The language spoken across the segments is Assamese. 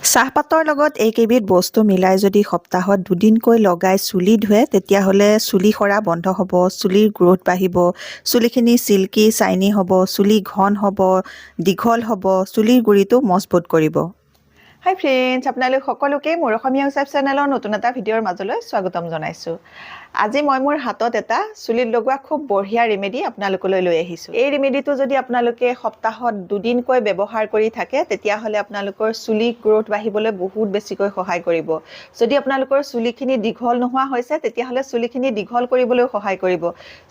চাহপাতৰ লগত এইকেইবিধ বস্তু মিলাই যদি সপ্তাহত দুদিনকৈ লগাই চুলি ধুৱে তেতিয়াহ'লে চুলি সৰা বন্ধ হ'ব, চুলিৰ গ্ৰোথ বাঢ়িব, চুলিখিনি চিল্কি চাইনি হ'ব, চুলি ঘন হ'ব, দীঘল হ'ব, চুলিৰ গুৰিটো মজবুত কৰিব। হাই ফ্ৰেণ্ডছ, আপোনালোক সকলোকে মোৰ অসমীয়া ৱেব চেনেলৰ নতুন এটা ভিডিঅ'ৰ মাজলৈ স্বাগতম জনাইছোঁ। আজি মই মোৰ হাতত এটা চুলিত লগোৱা খুব বঢ়িয়া ৰেমেডি আপোনালোকলৈ লৈ আহিছোঁ। এই ৰেমেডিটো যদি আপোনালোকে সপ্তাহত দুদিনকৈ ব্যৱহাৰ কৰি থাকে তেতিয়াহ'লে আপোনালোকৰ চুলি গ্ৰোথ বাঢ়িবলৈ বহুত বেছিকৈ সহায় কৰিব। যদি আপোনালোকৰ চুলিখিনি দীঘল নোহোৱা হৈছে তেতিয়াহ'লে চুলিখিনি দীঘল কৰিবলৈও সহায় কৰিব।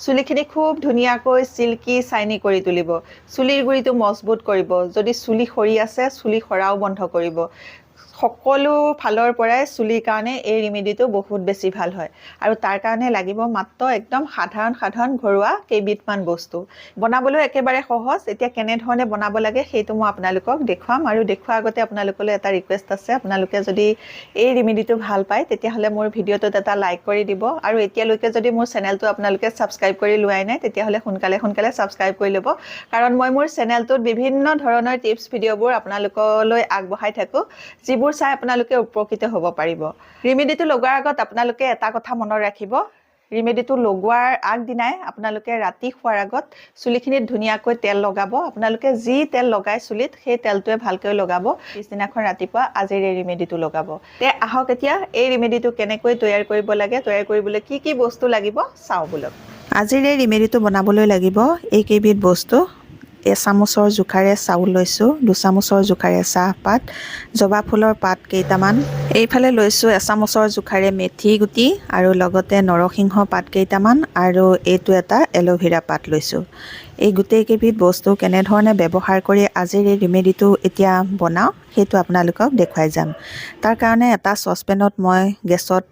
চুলিখিনি খুব ধুনীয়াকৈ চিল্কি চাইনি কৰি তুলিব, চুলিৰ গুৰিটো মজবুত কৰিব। যদি চুলি সৰি আছে চুলি সৰাও বন্ধ কৰিব। সকলো ফালৰ পৰাই চুলিৰ কাৰণে এই ৰেমেডিটো বহুত বেছি ভাল হয় আৰু তাৰ কাৰণে লাগিব মাত্ৰ একদম সাধাৰণ ঘৰুৱা কেইবিধমান বস্তু। বনাবলৈ একেবাৰে সহজ। এতিয়া কেনেধৰণে বনাব লাগে সেইটো মই আপোনালোকক দেখুৱাম আৰু দেখুৱাৰ আগতে আপোনালোকলৈ এটা ৰিকুৱেষ্ট আছে। আপোনালোকে যদি এই ৰেমেডিটো ভাল পায় তেতিয়াহ'লে মোৰ ভিডিঅ'টোত এটা লাইক কৰি দিব আৰু এতিয়ালৈকে যদি মোৰ চেনেলটো আপোনালোকে ছাবস্ক্ৰাইব কৰি লোৱাই নাই তেতিয়াহ'লে সোনকালে ছাবস্ক্ৰাইব কৰি ল'ব, কাৰণ মই মোৰ চেনেলটোত বিভিন্ন ধৰণৰ টিপছ ভিডিঅ'বোৰ আপোনালোকলৈ আগবঢ়াই থাকোঁ, যিবোৰ চাই আপোনালোকে উপকৃত হ'ব পাৰিব। ৰেমেডিটো লগোৱাৰ আগত আপোনালোকে এটা কথা মনত ৰাখিব, ৰেমেডিটো লগোৱাৰ আগদিনাই আপোনালোকে ৰাতি শোৱাৰ আগত চুলিখিনিত ধুনীয়াকৈ তেল লগাব। আপোনালোকে যি তেল লগাই চুলিত সেই তেলটোৱে ভালকৈ লগাব। পিছদিনাখন ৰাতিপুৱা আজিৰ এই ৰেমেডিটো লগাব। আহক এতিয়া এই ৰেমেডিটো কেনেকৈ তৈয়াৰ কৰিব লাগে, তৈয়াৰ কৰিবলৈ কি কি বস্তু লাগিব চাওঁ বলক। আজিৰ এই ৰেমেডিটো বনাবলৈ লাগিব এইকেইবিধ বস্তু। এচামুচৰ জোখাৰে চাউল লৈছোঁ, 2 চামুচৰ জোখাৰে চাহপাত, জবা ফুলৰ পাত কেইটামান, এইফালে লৈছোঁ এচামুচৰ জোখাৰে মেথি গুটি আৰু লগতে নৰসিংহ পাত কেইটামান আৰু এইটো এটা এল'ভেৰা পাত লৈছোঁ। এই গোটেইকেইবিধ বস্তু কেনেধৰণে ব্যৱহাৰ কৰি আজিৰ এই ৰেমেডিটো এতিয়া বনাওঁ সেইটো আপোনালোকক দেখুৱাই যাম। তাৰ কাৰণে এটা চচপেনত মই গেছত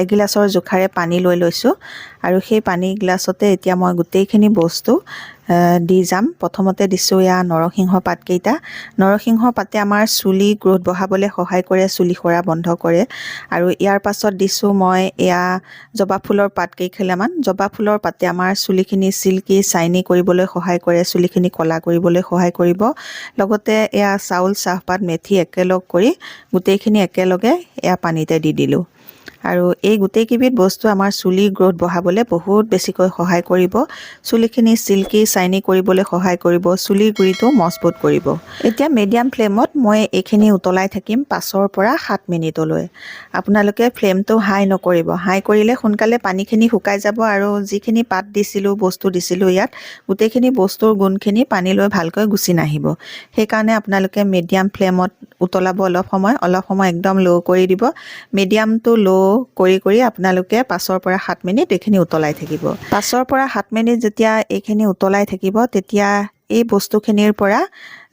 এগিলাচৰ জোখাৰে পানী লৈ লৈছোঁ আৰু সেই পানী গিলাচতে এতিয়া মই গোটেইখিনি বস্তু দি যাম। প্ৰথমতে দিছোঁ এয়া নৰসিংহ পাতকেইটা। নৰসিংহ পাতে আমাৰ চুলি গ্ৰোথ বঢ়াবলৈ সহায় কৰে, চুলি সৰা বন্ধ কৰে। আৰু ইয়াৰ পাছত দিছোঁ মই এয়া জবা ফুলৰ পাত কেইখিলামান। জবা ফুলৰ পাতে আমাৰ চুলিখিনি চিল্কি চাইনি কৰিবলৈ সহায় কৰে, চুলিখিনি ক'লা কৰিবলৈ সহায় কৰিব। লগতে এয়া চাউল, চাহপাত, মেথি একেলগ কৰি গোটেইখিনি একেলগে এয়া পানীতে দি দিলোঁ। আৰু এই গোটেইকেইবিধ বস্তু আমাৰ চুলিৰ গ্ৰোথ বঢ়াবলৈ বহুত বেছিকৈ সহায় কৰিব, চুলিখিনি চিল্কি চাইনি কৰিবলৈ সহায় কৰিব, চুলিৰ গুৰিটো মজবুত কৰিব। এতিয়া মিডিয়াম ফ্লেমত মই এইখিনি উতলাই থাকিম 5 পৰা 7 মিনিটলৈ। আপোনালোকে ফ্লেমটো হাই নকৰিব, হাই কৰিলে সোনকালে পানীখিনি শুকাই যাব আৰু যিখিনি পাত দিছিলোঁ, বস্তু দিছিলোঁ ইয়াত গোটেইখিনি বস্তুৰ গুণখিনি পানীলৈ ভালকৈ গুচি নাহিব। সেইকাৰণে আপোনালোকে মিডিয়াম ফ্লেমত উতলাব অলপ সময় একদম ল' কৰি দিব। মিডিয়াম টু ল' কৰি আপোনালোকে 5 পৰা 7 মিনিট এইখিনি উতলাই থাকিব। 5 পৰা 7 মিনিট যেতিয়া এইখিনি উতলাই থাকিব তেতিয়া এই বস্তুখিনিৰ পৰা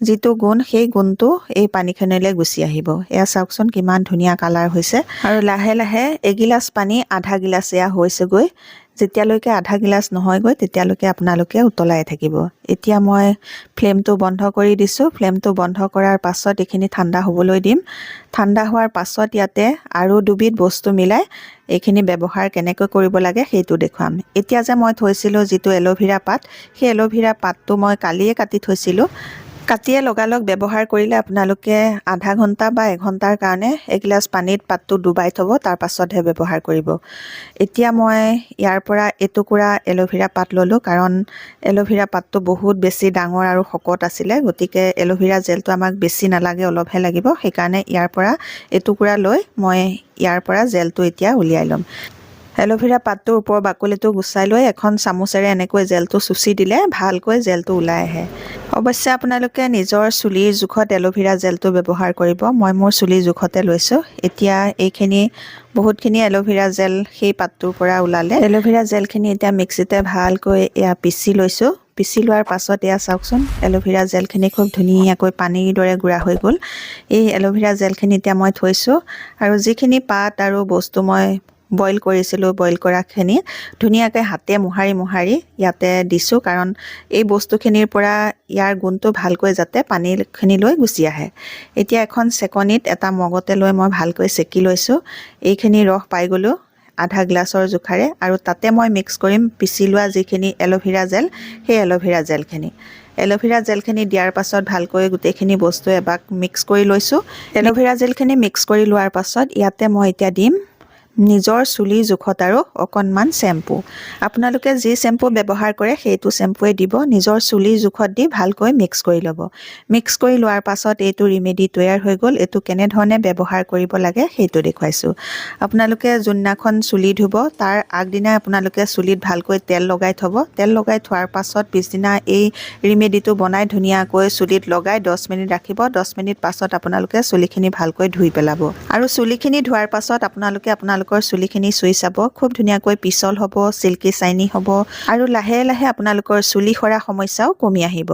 যিটো গুণ সেই গুণটো এই পানীখিনিলৈ গুচি আহিব। এয়া চাওকচোন কিমান ধুনীয়া কালাৰ হৈছে আৰু লাহে লাহে এগিলাচ পানী আধা গিলাচ এয়া হৈছেগৈ। যেতিয়ালৈকে আধা গিলাচ নহয়গৈ তেতিয়ালৈকে আপোনালোকে উতলাই থাকিব। এতিয়া মই ফ্লেমটো বন্ধ কৰি দিছোঁ। ফ্লেমটো বন্ধ কৰাৰ পাছত এইখিনি ঠাণ্ডা হ'বলৈ দিম। ঠাণ্ডা হোৱাৰ পাছত ইয়াতে আৰু দুবিধ বস্তু মিলাই এইখিনি ব্যৱহাৰ কেনেকৈ কৰিব লাগে সেইটো দেখুৱাম। এতিয়া যে মই থৈছিলোঁ যিটো এল'ভেৰা পাত, সেই এল'ভেৰা পাতটো মই কালিয়ে কাটি থৈছিলোঁ। কাটিয়ে লগালগ ব্যৱহাৰ কৰিলে আপোনালোকে আধা ঘণ্টা বা 1 ঘণ্টাৰ কাৰণে এগিলাচ পানীত পাতটো ডুবাই থ'ব, তাৰ পাছতহে ব্যৱহাৰ কৰিব। এতিয়া মই ইয়াৰ পৰা এটুকুৰা এল'ভেৰা পাত ল'লোঁ, কাৰণ এল'ভেৰা পাতটো বহুত বেছি ডাঙৰ আৰু শকত আছিলে, গতিকে এল'ভেৰা জেলটো আমাক বেছি নালাগে, অলপহে লাগিব। সেইকাৰণে ইয়াৰ পৰা এটুকুৰা লৈ মই ইয়াৰ পৰা জেলটো এতিয়া উলিয়াই ল'ম। এল'ভেৰা পাতটোৰ ওপৰৰ বাকলিটো গুচাই লৈ এখন চামুচেৰে এনেকৈ জেলটো চুচি দিলে ভালকৈ জেলটো ওলাই আহে। অৱশ্যে আপোনালোকে নিজৰ চুলিৰ জোখত এল'ভেৰা জেলটো ব্যৱহাৰ কৰিব। মই মোৰ চুলিৰ জোখতে লৈছোঁ। এতিয়া এইখিনি বহুতখিনি এল'ভেৰা জেল সেই পাতটোৰ পৰা ওলালে। এল'ভেৰা জেলখিনি এতিয়া মিক্সিতে ভালকৈ এয়া পিচি লৈছোঁ। পিচি লোৱাৰ পাছত এয়া চাওকচোন এল'ভেৰা জেলখিনি খুব ধুনীয়াকৈ পানীৰ দৰে গুড়া হৈ গ'ল। এই এল'ভেৰা জেলখিনি এতিয়া মই থৈছোঁ আৰু যিখিনি পাত আৰু বস্তু মই বইল কৰিছিলোঁ, বইল কৰাখিনি ধুনীয়াকৈ হাতে মোহাৰি ইয়াতে দিছোঁ, কাৰণ এই বস্তুখিনিৰ পৰা ইয়াৰ গুণটো ভালকৈ যাতে পানীখিনিলৈ গুচি আহে। এতিয়া এখন চেকনিত এটা মগতে লৈ মই ভালকৈ চেকি লৈছোঁ। এইখিনি ৰস পাই গ'লোঁ আধা গ্লাছৰ জোখাৰে আৰু তাতে মই মিক্স কৰিম পিচি লোৱা যিখিনি এল'ভেৰা জেল সেই এল'ভেৰা জেলখিনি এল'ভেৰা জেলখিনি দিয়াৰ পাছত ভালকৈ গোটেইখিনি বস্তু এবাক মিক্স কৰি লৈছোঁ এল'ভেৰা জেলখিনি মিক্স কৰি লোৱাৰ পাছত ইয়াতে মই এতিয়া দিম নিজৰ চুলিৰ জোখত আৰু অকণমান চেম্পু আপোনালোকে যি চেম্পু ব্যৱহাৰ কৰে সেইটো চেম্পুৱে দিব নিজৰ চুলিৰ জোখত দি ভালকৈ মিক্স কৰি ল'ব মিক্স কৰি লোৱাৰ পাছত এইটো ৰিমেডি তৈয়াৰ হৈ গ'ল এইটো কেনেধৰণে ব্যৱহাৰ কৰিব লাগে সেইটো দেখুৱাইছোঁ আপোনালোকে যোনদিনাখন চুলি ধুব তাৰ আগদিনাই আপোনালোকে চুলিত ভালকৈ তেল লগাই থ'ব তেল লগাই থোৱাৰ পাছত পিছদিনা এই ৰিমেডিটো বনাই ধুনীয়াকৈ চুলিত লগাই 10 মিনিট ৰাখিব 10 মিনিট পাছত আপোনালোকে চুলিখিনি ভালকৈ ধুই পেলাব আৰু চুলিখিনি ধোৱাৰ পাছত আপোনালোকৰ চুলিখিনি চুই চাব খুব ধুনীয়াকৈ পিছল হ'ব চিল্কি চাইনি হ'ব আৰু লাহে লাহে আপোনালোকৰ চুলি সৰা সমস্যাও কমি আহিব